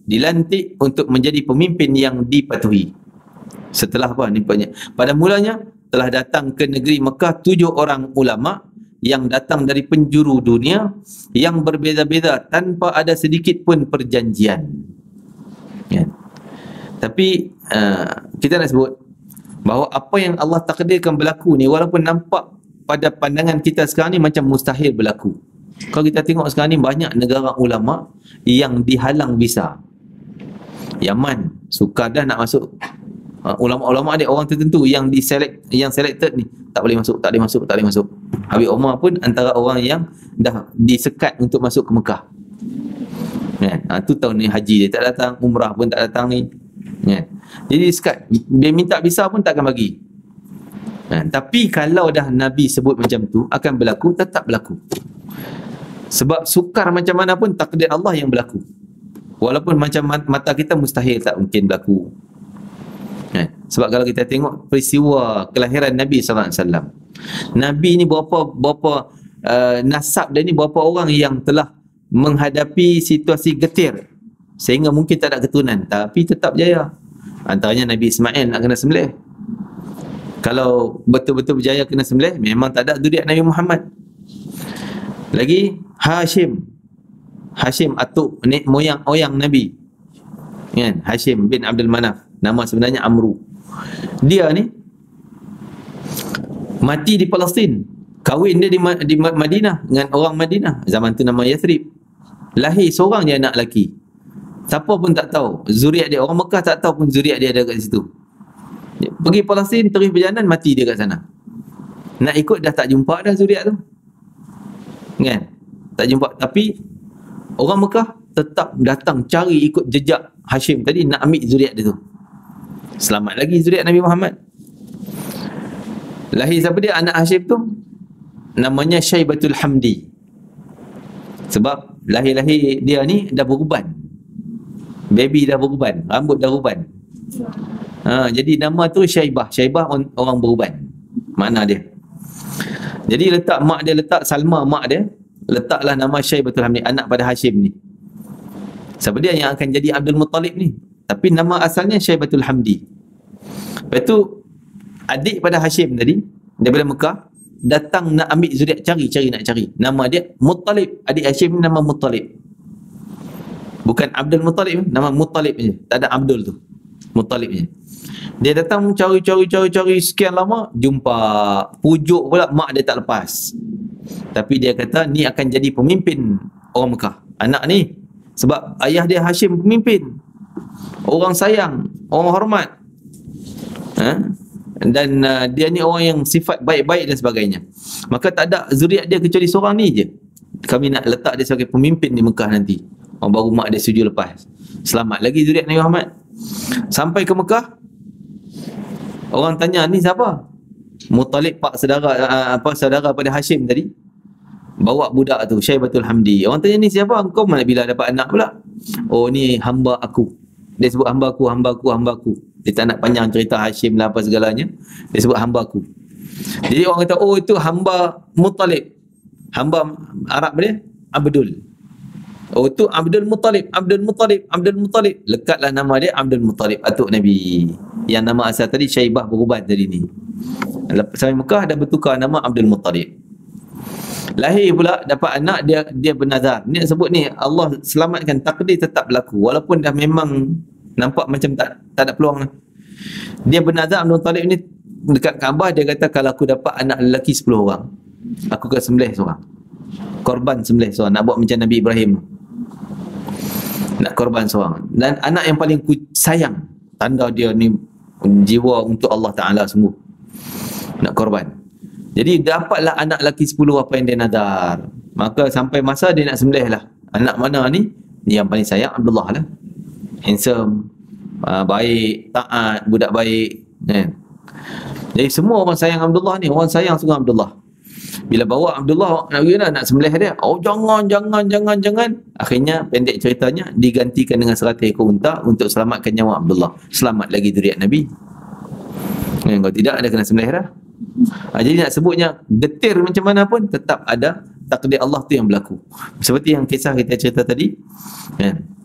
dilantik untuk menjadi pemimpin yang dipatuhi. Setelah apa ni? Pada mulanya telah datang ke negeri Mekah 7 orang ulama yang datang dari penjuru dunia yang berbeza-beza tanpa ada sedikit pun perjanjian. Ya. Tapi kita nak sebut bahawa apa yang Allah takdirkan berlaku ni, walaupun nampak pada pandangan kita sekarang ni macam mustahil berlaku. Kalau kita tengok sekarang ni banyak negara ulama yang dihalang visa. Yaman sukar dah nak masuk. Ulama-ulama dia orang tertentu yang selected ni tak boleh masuk. Habib Omar pun antara orang yang dah disekat untuk masuk ke Mekah. Kan? Tu tahun ni haji dia tak datang, umrah pun tak datang ni. Kan? Jadi sekat. Dia minta visa pun takkan bagi. Tapi kalau dah Nabi sebut macam tu akan berlaku, tetap berlaku. Sebab sukar macam mana pun takdir Allah yang berlaku. Walaupun macam mata kita mustahil, tak mungkin berlaku. Sebab kalau kita tengok peristiwa kelahiran Nabi SAW, Nabi ni berapa nasab dia ni, berapa orang yang telah menghadapi situasi getir sehingga mungkin tak ada keturunan, tapi tetap jaya. Antaranya Nabi Ismail nak kena sembelih. Kalau betul-betul berjaya kena sembelih, memang tak ada zuriat Nabi Muhammad. Lagi Hashim atuk moyang oyang Nabi, kan? Hashim bin Abdul Manaf, nama sebenarnya Amru. Dia ni mati di Palestin, kahwin dia di Madinah dengan orang Madinah, zaman tu nama Yathrib. Lahir seorang je anak lelaki, siapa pun tak tahu zuriat dia, orang Mekah tak tahu pun zuriat dia ada kat situ. Pergi Palestin, terus perjalanan, mati dia kat sana. Nak ikut dah tak jumpa dah zuriat tu, kan? Tak jumpa. Tapi orang Mekah tetap datang cari ikut jejak Hashim tadi, nak ambil zuriat dia tu. Selamat lagi zuriat Nabi Muhammad. Lahir siapa dia? Anak Hashim tu namanya Syaibatul Hamdi. Sebab lahir-lahir dia ni dah beruban, baby dah beruban, rambut dah ruban. Jadi nama tu Syaibah. Syaibah orang beruban makna dia. Jadi letak mak dia, letak Salma mak dia, letaklah nama Syaibatul Hamdi, anak pada Hashim ni. Siapa dia yang akan jadi Abdul Muttalib ni? Tapi nama asalnya Syaibatul Hamdi. Lepas tu adik pada Hashim tadi daripada Mekah datang nak ambil zuriat, cari nak cari. Nama dia Muttalib. Adik Hashim ni nama Muttalib. Bukan Abdul Muttalib, nama Muttalib je. Tak ada Abdul tu. Muttalib je. Dia datang cari sekian lama, jumpa. Pujuk pula mak dia tak lepas. Tapi dia kata ni akan jadi pemimpin orang Mekah, anak ni. Sebab ayah dia Hashim pemimpin, orang sayang, orang hormat. Dan dia ni orang yang sifat baik-baik dan sebagainya. Maka tak ada zuriat dia kecuali seorang ni je. Kami nak letak dia sebagai pemimpin di Mekah nanti. Baru mak dia setuju lepas. Selamat lagi zuriat Nabi Muhammad. Sampai ke Mekah, orang tanya, ni siapa? Muttalib, pak saudara pada Hashim tadi, bawa budak tu, Syaibatul Hamdi. Orang tanya, ni siapa? Engkau mana bila dapat anak pula? Oh, ni hamba aku. Dia sebut hamba aku. Dia tak nak panjang cerita Hashim lah apa segalanya. Dia sebut hamba aku. Jadi orang kata, oh itu hamba Muttalib. Hamba Arab dia Abdul. Oh itu Abdul Muttalib. Lekatlah nama dia Abdul Muttalib, atuk Nabi. Yang nama asal tadi Syaibah beruban tadi ni. Sampai Mekah dah bertukar nama Abdul Muttalib. Lahir pula dapat anak, dia bernazar. Ni sebut ni, Allah selamatkan, takdir tetap berlaku walaupun dah memang nampak macam tak ada peluang. Dia bernazar, Abdul Muttalib ni dekat Kaabah, dia kata kalau aku dapat anak lelaki 10 orang, aku akan sembelih seorang. Korban sembelih seorang, nak buat macam Nabi Ibrahim. Nak korban seorang. Dan anak yang paling ku sayang, tanda dia ni jiwa untuk Allah Ta'ala sungguh. Nak korban. Jadi dapatlah anak lelaki 10 apa yang dia nazar. Maka sampai masa dia nak sembelih lah. Anak mana ni? Yang paling sayang Abdullah lah. Handsome, baik, taat, budak baik, kan? Jadi semua orang sayang Abdullah ni. Orang sayang sungguh Abdullah. Bila bawa Abdullah nak sembelih dia, oh jangan. Akhirnya pendek ceritanya digantikan dengan 100 ekor unta untuk selamatkan nyawa Abdullah. Selamat lagi zuriat Nabi. Kalau tidak, ada kena sembelih dah. Jadi nak sebutnya getir macam mana pun tetap ada takdir Allah tu yang berlaku. Seperti yang kisah kita cerita tadi, kan?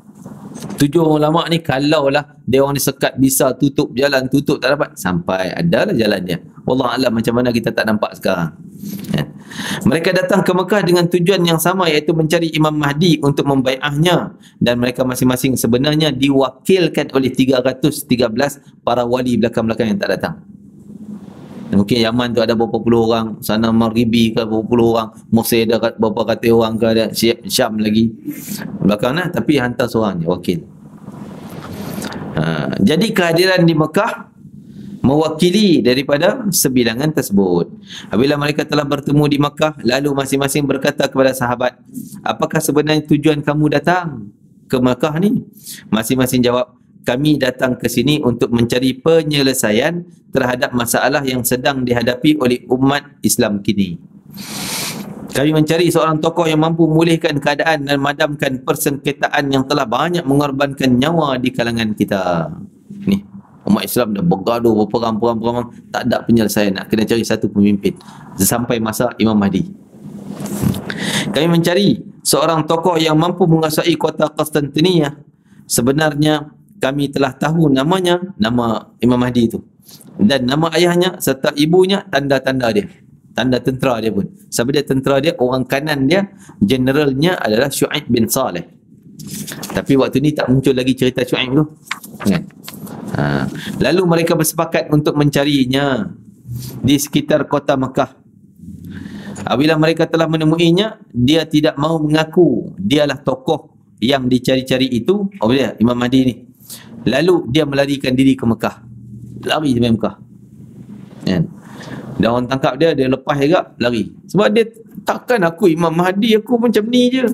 7 ulama ni kalaulah dia orang disekat bisa tutup jalan, tutup tak dapat, sampai adalah jalan dia. Wallah alam macam mana kita tak nampak sekarang. Mereka datang ke Mekah dengan tujuan yang sama, iaitu mencari Imam Mahdi untuk membai'ahnya, dan mereka masing-masing sebenarnya diwakilkan oleh 313 para wali belakang-belakang yang tak datang. Mungkin Yaman tu ada berapa puluh orang, sana Maghribi ke berapa puluh orang, Mesir ada berapa ratus orang ke, ada Syam lagi belakang lah, tapi hantar seorang je wakil. Jadi kehadiran di Mekah mewakili daripada sebilangan tersebut. Apabila mereka telah bertemu di Mekah, lalu masing-masing berkata kepada sahabat, apakah sebenarnya tujuan kamu datang ke Mekah ni? Masing-masing jawab, kami datang ke sini untuk mencari penyelesaian terhadap masalah yang sedang dihadapi oleh umat Islam kini. Kami mencari seorang tokoh yang mampu memulihkan keadaan dan memadamkan persengketaan yang telah banyak mengorbankan nyawa di kalangan kita. Ni, umat Islam dah bergaduh, berperang, tak ada penyelesaian, nak kena cari satu pemimpin sampai masa Imam Mahdi. Kami mencari seorang tokoh yang mampu menguasai kota Konstantinia. Sebenarnya kami telah tahu namanya, nama Imam Mahdi itu, dan nama ayahnya serta ibunya, tanda-tanda dia, tanda tentera dia pun. Sebab dia tentera dia, orang kanan dia, generalnya adalah Syu'aib bin Saleh. Tapi waktu ni tak muncul lagi cerita Syuaib tu, kan? Lalu mereka bersepakat untuk mencarinya di sekitar kota Mekah. Apabila mereka telah menemuinya, dia tidak mau mengaku dialah tokoh yang dicari-cari itu. Oh dia, Imam Mahdi ni. Lalu dia melarikan diri ke Mekah. Lari sampai Mekah, kan? Dan orang tangkap dia, dia lepas juga, lari. Sebab dia, takkan aku Imam Mahdi, aku macam ni je,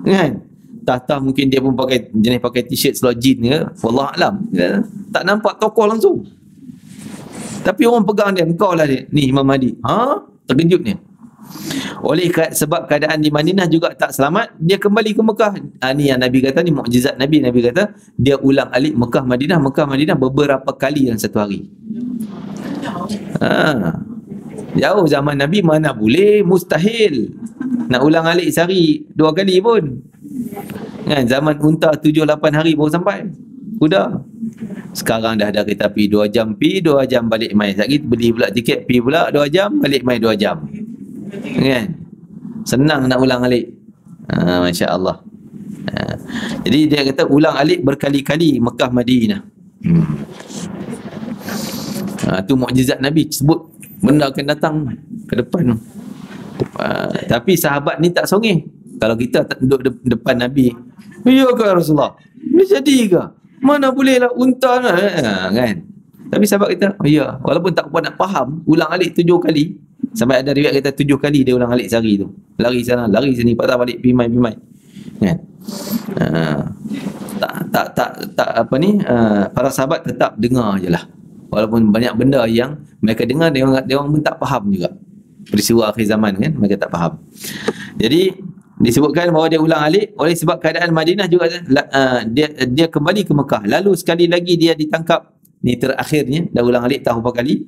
kan? Tak mungkin dia pun pakai jenis pakai t-shirt seluar jean ke, wallahualam, ya? Tak nampak tokoh langsung. Tapi orang pegang dia, engkau lah dia, ni Imam Mahdi. Terkejut dia. Sebab keadaan di Madinah juga tak selamat, dia kembali ke Mekah. Ni yang Nabi kata, ni mukjizat Nabi. Nabi kata dia ulang alik Mekah Madinah beberapa kali dalam satu hari. Jauh zaman Nabi, mana boleh, mustahil nak ulang alik sehari 2 kali pun, kan? Zaman unta 7-8 hari baru sampai kuda. Sekarang dah ada kereta api 2 jam pi, 2 jam balik mai. Sekali beli pula tiket pi pula 2 jam, balik mai 2 jam, kan? Senang nak ulang alik. Masya Allah. Jadi dia kata ulang alik berkali-kali Mekah Madinah. Tu mukjizat Nabi, sebut benda akan datang ke depan. Tapi sahabat ni tak songeh. Kalau kita tak duduk depan Nabi, ya ke Rasulullah, boleh jadi ke? Mana boleh lah unta lah, kan? Tapi sahabat kita, ya, walaupun tak nak faham, ulang alik 7 kali. Sampai ada riwayat kata 7 kali dia ulang alik sehari tu. Lari sana, lari sini, patah balik, pimai, kan? Para sahabat tetap dengar je lah. Walaupun banyak benda yang mereka dengar, dia orang pun tak faham juga. Peristiwa akhir zaman, kan, mereka tak faham. Jadi disebutkan bahawa dia ulang alik oleh sebab keadaan Madinah juga, dia kembali ke Mekah. Lalu sekali lagi dia ditangkap. Ni terakhirnya, dah ulang alik tahu berapa kali.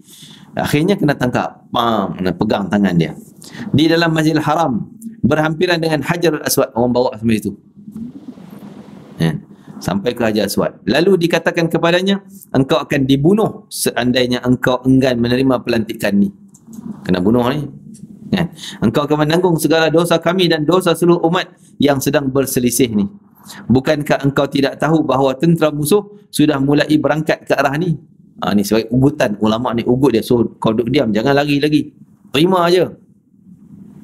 Akhirnya kena tangkap. Pegang tangan dia di dalam Masjidil Haram, berhampiran dengan Hajarul Aswad. Orang bawa sampai itu, sampai ke Hajar Aswad. Lalu dikatakan kepadanya, engkau akan dibunuh seandainya engkau enggan menerima pelantikan ni. Kena bunuh ni, kan? Engkau akan menanggung segala dosa kami dan dosa seluruh umat yang sedang berselisih ni. Bukankah engkau tidak tahu bahawa tentera musuh sudah mulai berangkat ke arah ni? Ni sebagai ugutan. Ulama ni ugut dia. So kau duduk diam, jangan lari lagi, terima aja.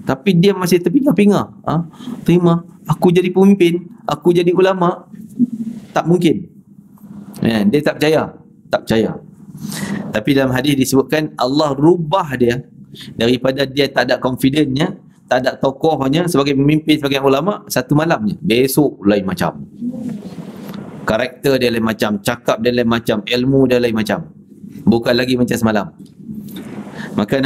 Tapi dia masih terpinga-pinga. Terima, aku jadi pemimpin, aku jadi ulama. Tak mungkin. Dia tak percaya. Tapi dalam hadis disebutkan Allah rubah dia daripada dia tak ada confidence-nya, tak ada tokohnya sebagai pemimpin, sebagai ulama, satu malamnya. Besok lain macam. Karakter dia lain macam, cakap dia lain macam, ilmu dia lain macam. Bukan lagi macam semalam. Maka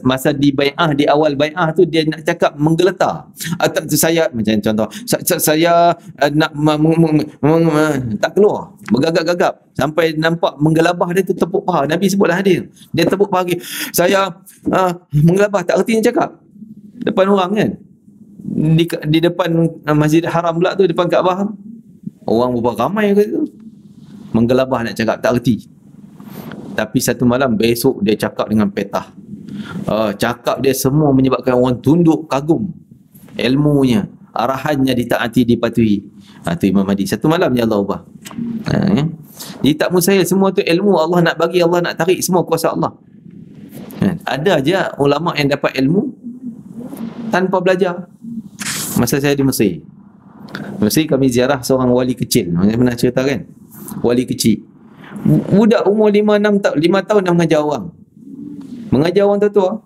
masa di bai'ah, di awal bai'ah tu dia nak cakap menggeletar. Saya macam contoh, saya nak tak keluar, bergagap-gagap sampai nampak menggelabah dia tu tepuk paha. Nabi sebutlah hadis. Dia tepuk paha lagi. Saya menggelabah, tak erti yang cakap depan orang, kan? Di depan Masjid Haram pula tu, depan Kaabah. Orang berapa ramai ke tu, menggelabah nak cakap, tak erti. Tapi satu malam, besok dia cakap dengan petah. Cakap dia semua menyebabkan orang tunduk kagum. Ilmunya, arahannya ditaati, dipatuhi. Itu Imam Mahdi. Satu malam je Allah ubah. Jadi tak mustahil. Semua tu ilmu Allah nak bagi, Allah nak tarik, semua kuasa Allah. Ada je ulama yang dapat ilmu tanpa belajar. Masa saya di Mesir, kami ziarah seorang wali kecil. Saya pernah cerita, kan? Wali kecil, budak umur 5 tahun dah mengajar orang. Mengajar orang tua-tua,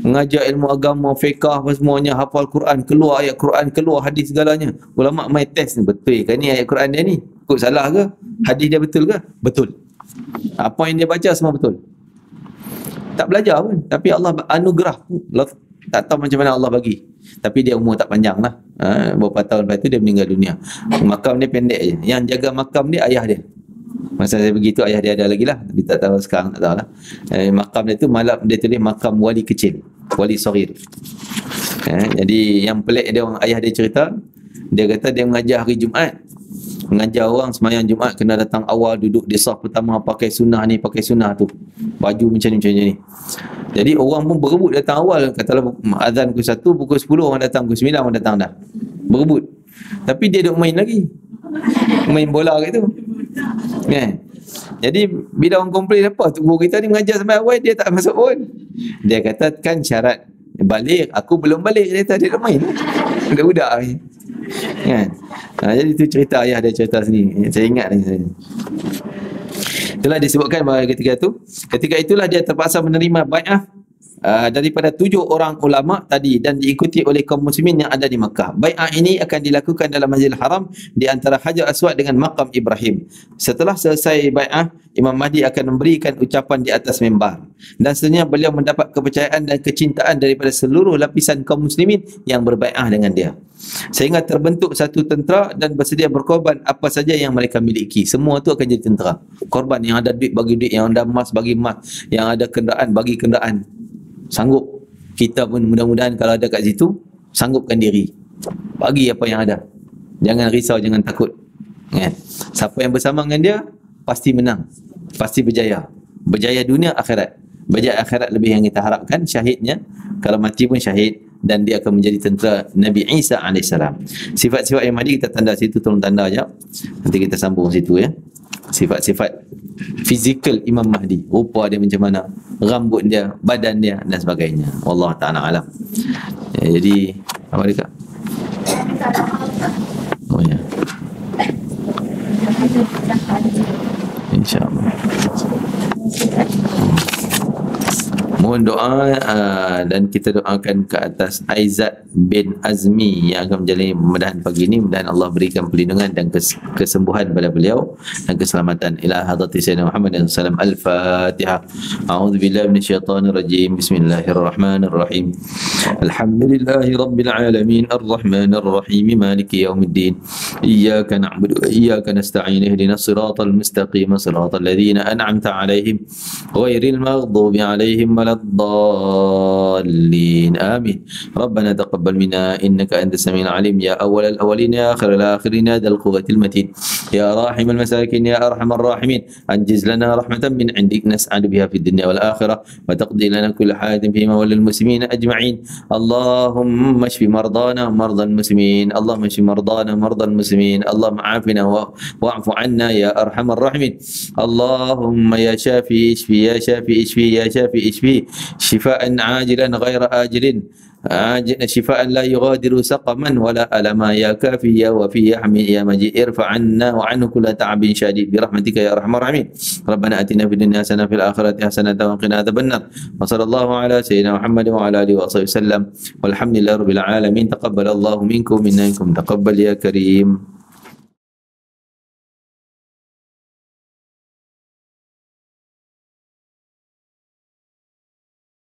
mengajar ilmu agama, fiqah, apa semuanya, hafal Quran, keluar ayat Quran, keluar hadis segalanya. Ulama mai test ni, betul ke ni ayat Quran dia ni? Kok salah ke? Hadis dia betul ke? Betul. Apa yang dia baca semua betul. Tak belajar pun, tapi Allah anugerah. Tak tahu macam mana Allah bagi. Tapi dia umur tak panjang lah. Beberapa tahun lepas tu dia meninggal dunia. Makam dia pendek je. Yang jaga makam dia ayah dia. Masa saya pergi tu ayah dia ada lagi lah. Tapi tak tahu sekarang, tak tahu lah. Makam dia tu malam dia tulis makam wali kecil, wali saghir. Jadi yang pelik dia, orang ayah dia cerita, dia kata dia mengajar hari Jumaat. Mengajar orang sembahyang Jumaat kena datang awal, duduk di saf pertama, pakai sunnah ni, pakai sunnah tu, baju macam ni. Jadi orang pun berebut datang awal. Katalah azan pukul 1, pukul 10 orang datang, pukul 9 orang datang dah. Berebut. Tapi dia duk main lagi. Main bola kat tu. Kan? Jadi bila orang komplain apa tu guru kita ni mengajar sampai awal dia tak masuk pun. Dia kata kan syarat balik, aku belum balik, dia kata dia duk main. Budak-budak ni. Kan? Jadi tu cerita ayah dia cerita sini. Saya ingat ni. Itulah disebutkan bahawa ketika itulah dia terpaksa menerima bai'ah daripada 7 orang ulama tadi dan diikuti oleh kaum muslimin yang ada di Makkah. Bai'ah ini akan dilakukan dalam Masjidil Haram di antara Hajar Aswad dengan makam Ibrahim. Setelah selesai bai'ah, Imam Mahdi akan memberikan ucapan di atas mimbar. Dan seterusnya beliau mendapat kepercayaan dan kecintaan daripada seluruh lapisan kaum muslimin yang berbai'ah dengan dia. Sehingga terbentuk satu tentera dan bersedia berkorban apa saja yang mereka miliki. Semua tu akan jadi tentera. Korban, yang ada duit bagi duit, yang ada emas bagi emas, yang ada kenderaan bagi kenderaan. Sanggup. Kita pun mudah-mudahan kalau ada kat situ, sanggupkan diri. Bagi apa yang ada. Jangan risau, jangan takut. Siapa yang bersama dengan dia, pasti menang. Pasti berjaya. Berjaya dunia akhirat. Berjaya akhirat lebih yang kita harapkan. Syahidnya, kalau mati pun syahid. Dan dia akan menjadi tentera Nabi Isa AS. Sifat-sifat yang Mahdi kita tanda situ, tolong tanda sekejap. Nanti kita sambung situ ya. Sifat-sifat fizikal Imam Mahdi, rupa dia macam mana, rambut dia, badan dia dan sebagainya. Wallahu ta'ala alam. Jadi apa dia kak? Oh ya, InsyaAllah. Mohon doa dan kita doakan ke atas Aizat bin Azmi yang akan menjalani pembedahan pagi ini. Mudah-mudahan Allah berikan perlindungan dan kesembuhan pada beliau dan keselamatan. Ila hadrati Sayyidina Muhammad SAW. Al-Fatihah. A'udzubillahi minasyaitanirrajim. Bismillahirrahmanirrahim. Alhamdulillahi rabbil alamin. Ar-Rahmanir-Rahim. Maliki yaumiddin. Iyyaka na'budu wa iyyaka nasta'in. Ihdinas siratal mustaqim. Siratal ladzina an'amta 'alaihim ghairil maghdubi 'alaihim الضالين آمين. ربنا تقبل منا إنك أنت السميع العليم يا أول الأولين يا آخر الآخرين يا ذا القوة المتين يا راحم المساكين يا أرحم الراحمين أنجز لنا رحمة من عندك نسعد بها في الدنيا والآخرة وتقضي لنا كل حاجة فيما وللمسلمين أجمعين. اللهم اشف مرضانا ومرضى المسلمين. اللهم اشف مرضانا ومرضى المسلمين. اللهم عافنا واعف عنا يا أرحم الراحمين. اللهم يا شافي اشفي يا شافي اشفي يا شافي اشفي شفاء عاجلا غير آجل شفاء لا يغادر سقما ولا ألما يا كافي يا وفي يا حميد يا مجيد ارفع عنا وعنه كل تعب شديد برحمتك يا أرحم الراحمين. ربنا آتنا في الدنيا حسنة وفي الآخرة حسنة وقنا عذاب النار. وصلى الله على سيدنا محمد وعلى آله وصحبه وسلم والحمد لله رب العالمين. تقبل الله منكم منا تقبل يا كريم.